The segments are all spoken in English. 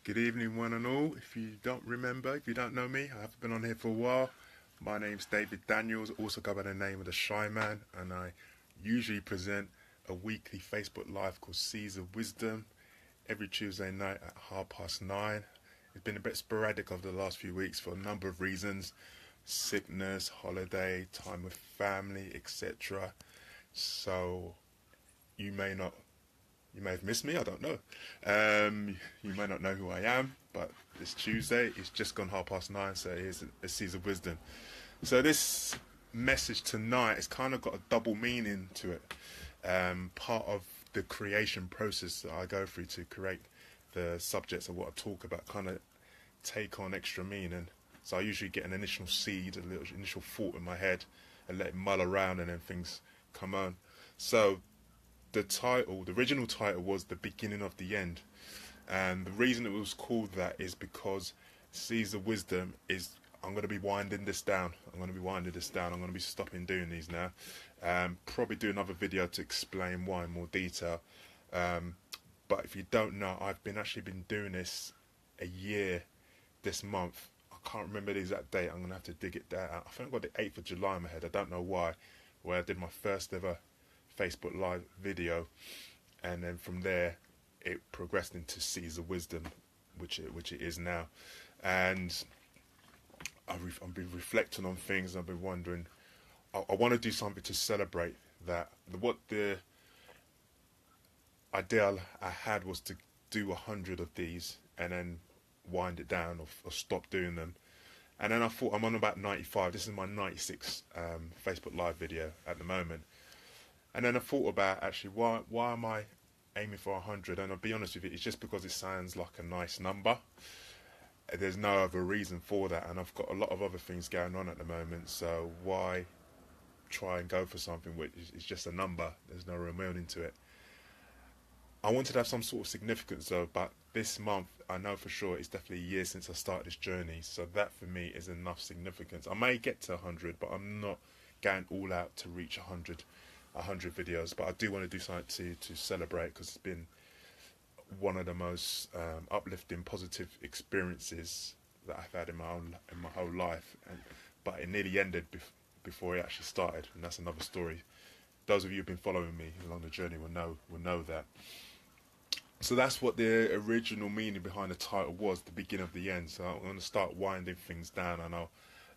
Good evening, one and all. If you don't remember, if you don't know me, I haven't been on here for a while. My name's David Daniels, also go by the name of the Shy Man, and I usually present a weekly Facebook Live called Seas of Wisdom every Tuesday night at 9:30. It's been a bit sporadic over the last few weeks for a number of reasons: sickness, holiday, time with family, etc. So you may not you may have missed me, I don't know. You may not know who I am, but it's Tuesday, it's just gone 9:30, so here's a Seas of Wisdom. So this message tonight has kind of got a double meaning to it. Part of the creation process that I go through to create the subjects of what I talk about kind of take on extra meaning. So I usually get an initial seed, a little initial thought in my head, and let it mull around, and then things come on. So the original title was The Beginning of the End. And the reason it was called that is because Seas of Wisdom is, I'm going to be winding this down. I'm going to be stopping doing these now. Probably do another video to explain why in more detail. But if you don't know, I've actually been doing this a year this month. I can't remember the exact date. I'm going to have to dig it out. I think I got the 8th of July in my head. I don't know why. Where I did my first ever Facebook Live video, and then from there it progressed into Seas of Wisdom, which it is now. And I've been reflecting on things. I've been wondering, I want to do something to celebrate that. What the idea I had was to do 100 of these and then wind it down or stop doing them. And then I thought, I'm on about 95. This is my 96 Facebook Live video at the moment. And then I thought about, actually, why am I aiming for 100? And I'll be honest with you, it's just because it sounds like a nice number. There's no other reason for that, and I've got a lot of other things going on at the moment, so why try and go for something which is just a number? There's no real meaning to it. I wanted to have some sort of significance though, but this month I know for sure it's definitely a year since I started this journey, so that for me is enough significance. I may get to 100, but I'm not going all out to reach 100 videos, but I do want to do something to celebrate, because it's been one of the most uplifting, positive experiences that I've had in my whole life. But it nearly ended before it actually started, and that's another story. Those of you who've been following me along the journey will know that. So that's what the original meaning behind the title was, the beginning of the end. So I'm going to start winding things down. I know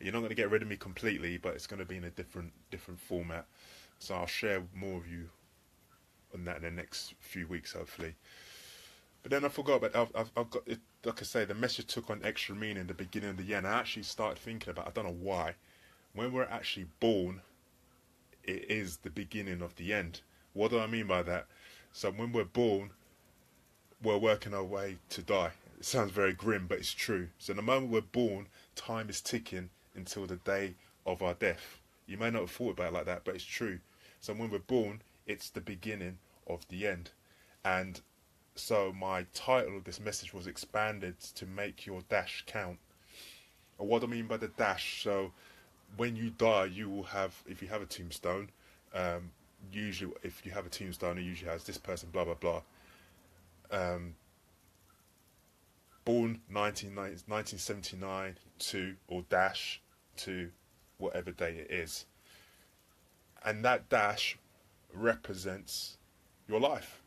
you're not going to get rid of me completely, but it's going to be in a different format. So I'll share more of you on that in the next few weeks, hopefully. But then I forgot, but I've got it, like I say, the message took on extra meaning, the beginning of the end. I actually started thinking about, I don't know why, when we're actually born, it is the beginning of the end. What do I mean by that? So when we're born, we're working our way to die. It sounds very grim, but it's true. So the moment we're born, time is ticking until the day of our death. You may not have thought about it like that, but it's true. So when we're born, it's the beginning of the end. And so my title of this message was expanded to Make Your Dash Count. And what do I mean by the dash? So when you die, you will have, if you have a tombstone, usually if you have a tombstone, it usually has this person, blah, blah, blah. Born 1979 to, or dash to whatever day it is. And that dash represents your life.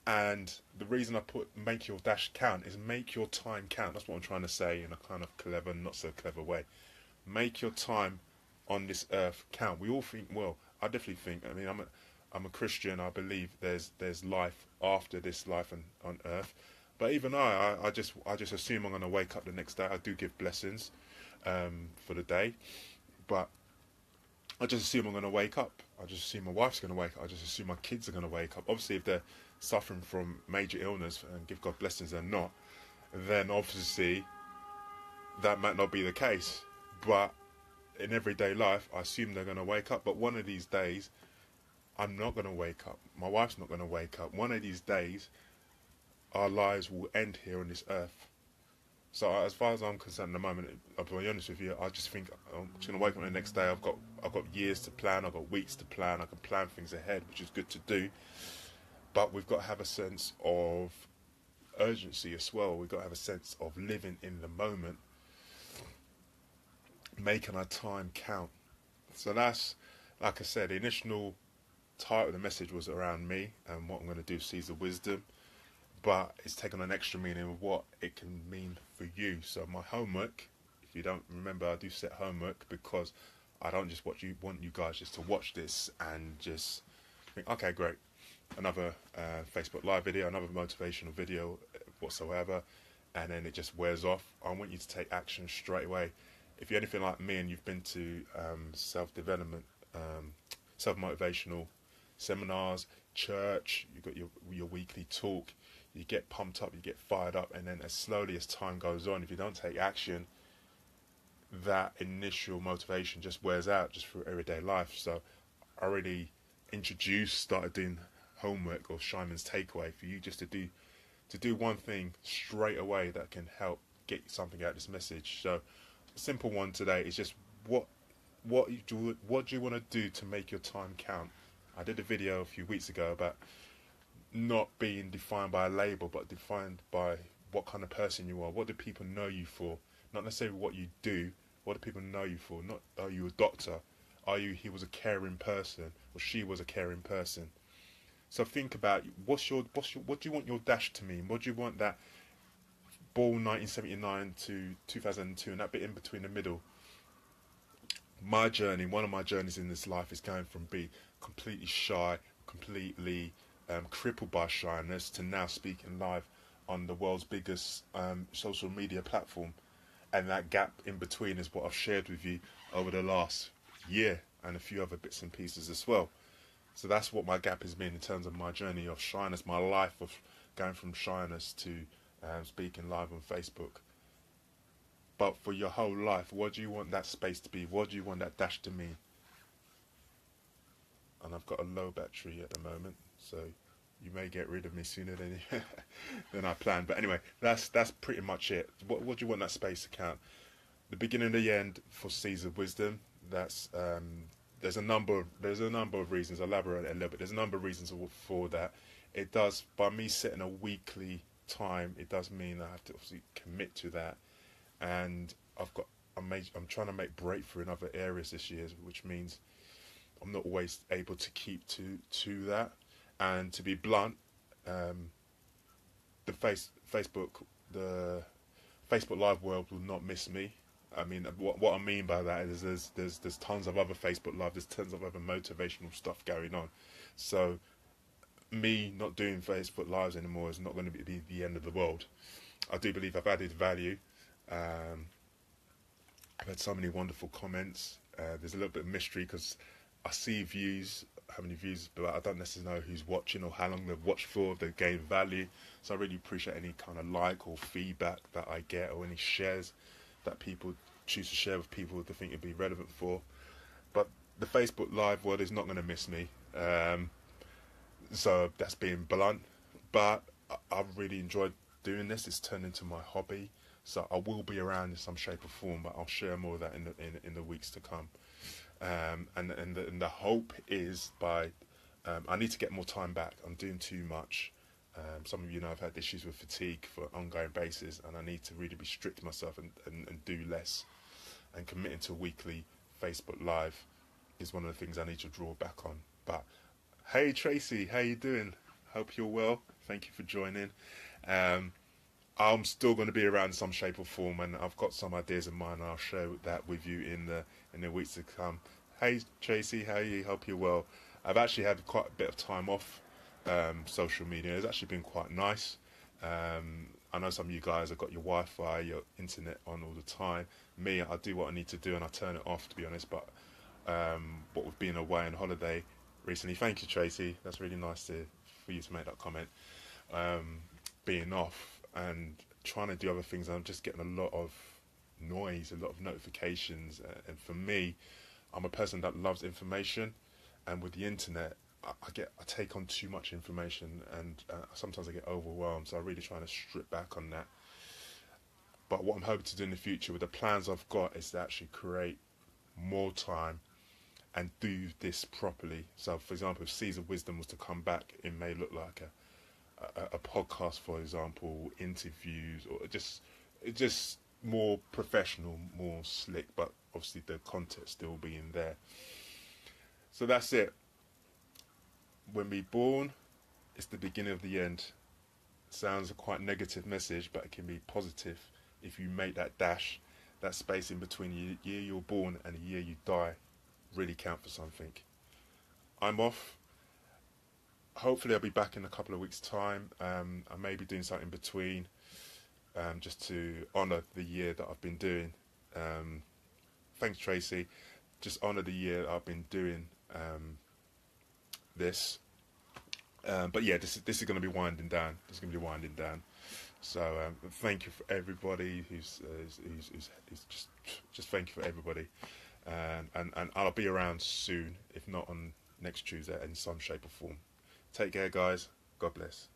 And the reason I put make your dash count is make your time count. That's what I'm trying to say in a kind of clever, not so clever way. Make your time on this earth count. We all think, well, I definitely think, I mean, I'm a Christian. I believe there's life after this life on earth. But even I just assume I'm going to wake up the next day. I do give blessings for the day, but I just assume I'm going to wake up. I just assume my wife's going to wake up. I just assume my kids are going to wake up. Obviously, if they're suffering from major illness, and give God blessings, they're not, then obviously that might not be the case. But in everyday life, I assume they're going to wake up. But one of these days, I'm not going to wake up. My wife's not going to wake up. One of these days, our lives will end here on this earth. So as far as I'm concerned at the moment, I'll be honest with you, I just think I'm just going to wake up the next day. I've got years to plan, I've got weeks to plan, I can plan things ahead, which is good to do. But we've got to have a sense of urgency as well. We've got to have a sense of living in the moment, making our time count. So that's, like I said, the initial title of the message was around me and what I'm going to do, seize the wisdom, but it's taken an extra meaning of what it can mean for you. So my homework, if you don't remember, I do set homework because I don't just want you guys just to watch this and just think, okay, great, another Facebook live video, another motivational video whatsoever, and then it just wears off. I want you to take action straight away. If you're anything like me and you've been to self-development, self-motivational seminars, church, you've got your weekly talk, you get pumped up, you get fired up, and then as slowly as time goes on, if you don't take action, that initial motivation just wears out just through everyday life. So I really started doing homework or Shimon's takeaway for you, just to do one thing straight away that can help get something out of this message. So a simple one today is just what do you want to do to make your time count? I did a video a few weeks ago about not being defined by a label, but defined by what kind of person you are. What do people know you for? Not necessarily what you do. What do people know you for? Not, are you a doctor? He was a caring person, or she was a caring person? So think about what do you want your dash to mean? What do you want that ball 1979 to 2002 and that bit in between the middle? My journey, one of my journeys in this life is going from being completely shy, completely crippled by shyness, to now speaking live on the world's biggest social media platform. And that gap in between is what I've shared with you over the last year and a few other bits and pieces as well. So that's what my gap has been in terms of my journey of shyness, my life of going from shyness to speaking live on Facebook. But for your whole life, what do you want that space to be? What do you want that dash to mean? And I've got a low battery at the moment, so you may get rid of me sooner than I planned. But anyway, that's pretty much it. What do you want that space to count? The beginning and the end for Seeds of Wisdom. That's there's a number of reasons. I'll elaborate a little bit. There's a number of reasons for that. It does, by me setting a weekly time, it does mean I have to obviously commit to that. And I'm trying to make breakthrough in other areas this year, which means I'm not always able to keep to that. And to be blunt, the Facebook Live world will not miss me. I mean, what I mean by that is there's tons of other Facebook Live, there's tons of other motivational stuff going on. So me not doing Facebook Lives anymore is not going to be the end of the world. I do believe I've added value. I've had so many wonderful comments. There's a little bit of mystery because I see views, how many views, but I don't necessarily know who's watching or how long they've watched for, if they've gained value. So I really appreciate any kind of like or feedback that I get, or any shares that people choose to share with people they think it'd be relevant for. But the Facebook Live world is not going to miss me. So that's being blunt. But I've really enjoyed doing this. It's turned into my hobby. So I will be around in some shape or form, but I'll share more of that in the weeks to come. And the hope is by I need to get more time back. I'm doing too much. Some of you know I've had issues with fatigue for an ongoing basis, and I need to really be strict to myself and do less. And committing to weekly Facebook Live is one of the things I need to draw back on. But hey Tracy, how you doing? Hope you're well. Thank you for joining. I'm still going to be around in some shape or form, and I've got some ideas in mind, and I'll share that with you in the weeks to come. Hey Tracy, how are you? Hope you're well. I've actually had quite a bit of time off social media. It's actually been quite nice. I know some of you guys have got your Wi-Fi, your internet on all the time. Me, I do what I need to do and I turn it off, to be honest. But what with being away on holiday recently, thank you Tracy, that's really nice for you to make that comment. Being off and trying to do other things, I'm just getting a lot of noise, a lot of notifications, and for me, I'm a person that loves information, and with the internet I take on too much information, and sometimes I get overwhelmed, so I'm really trying to strip back on that. But what I'm hoping to do in the future with the plans I've got is to actually create more time and do this properly. So for example, if Seeds of Wisdom was to come back, it may look like a podcast, for example, interviews, or just more professional, more slick, but obviously the content still being there. So that's it. When we born, it's the beginning of the end. Sounds a quite negative message, but it can be positive if you make that dash, that space in between the year you're born and the year you die, really count for something. I'm off. Hopefully I'll be back in a couple of weeks' time. I may be doing something in between, just to honour the year that I've been doing. Thanks, Tracy. Just honour the year I've been doing this. But yeah, this is going to be winding down. This is going to be winding down. So thank you for everybody who's just thank you for everybody. And I'll be around soon, if not on next Tuesday in some shape or form. Take care, guys. God bless.